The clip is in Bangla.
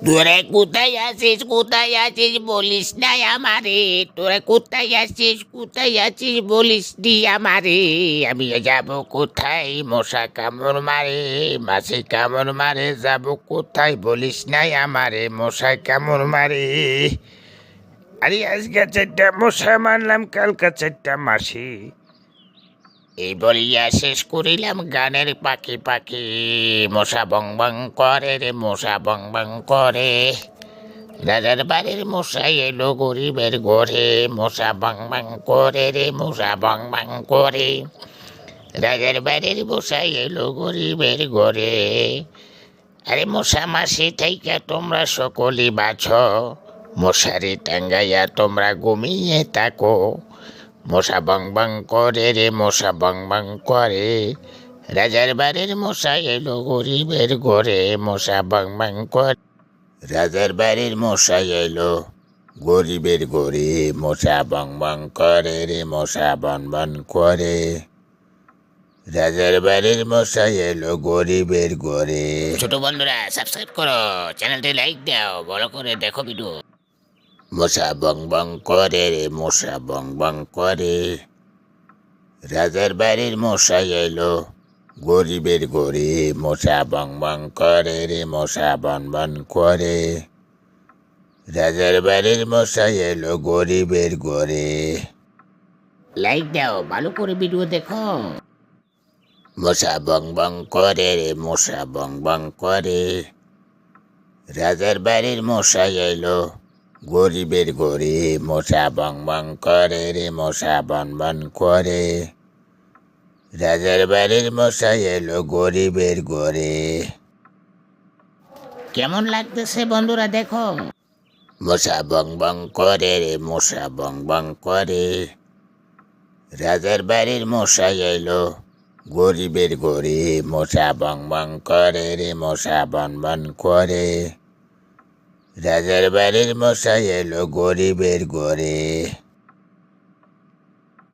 তোরা কোথায় আছিস বলিস নাই আমারে। তোরা কোথায় আছিস বলিস নি আমারে। আমি যাব কোথায়, মশা কামড় মারে, মাছি কামড় মারে, যাব কোথায় বলিস নাই আমারে, মশায় কামড় মারে। আরে আজকে 4টা মশা মারলাম, কালকা 4টা মাসি। এই বলিয়া শেষ করিলাম গানের পাখি পাখি। মশা বং বং করে রে, মশা বং বং করে। রাজার বাড়ির মশাই এলো গরিবের ঘরে, মশা বং বং করে রে, মশা বং বং করে। রাজার বাড়ির মশাই এলো গরিবের ঘরে। আরে মশা মাসি থাইকা তোমরা সকলি বাছ, মশারি টাঙ্গাইয়া তোমরা ঘুমিয়ে থাকো। মশা বং বং করে রে, মশা বং বং করে। রাজার বাড়ির মশাই এলো গরিবের ঘরে, মশা বং বং করে। রাজার বাড়ির মশাই এলো গরিবের ঘরে, মশা বং বং করে রে, মশা বন বন করে। রাজার বাড়ির মশাই এলো গরিবের ঘরে। ছোট বন্ধুরা সাবস্ক্রাইব করো, চ্যানেলটি লাইক দাও, বড় করে দেখো ভিডিও। মশা বং বং করে রে, মশা বং বং করে। রাজার বাড়ির মশাই এলো গরিবের ঘরে, মশা বং বং করে রে, মশা বন বন করে। রাজার বাড়ির মশাই এলো গরিবের ঘরে। লাইক দাও, ভালো করে ভিডিও দেখো। মশা বং বং করে রে, মশা বং বং করে। রাজার বাড়ির মশাই এলো গরিবের ঘরে, মশা বং বং করে রে, মশা বন বন করে। রাজার বাড়ির মশাই এলো গরিবের ঘরে। কেমন লাগতেছে বন্ধুরা দেখো। মশা বং বং করে রে, মশা বং বং করে। রাজার বাড়ির মশাই এলো গরিবের ঘরে, মশা বং বং করে রে, মশা বন বন করে। রাজার বাড়ির মশাই এলো গরিবের ঘরে।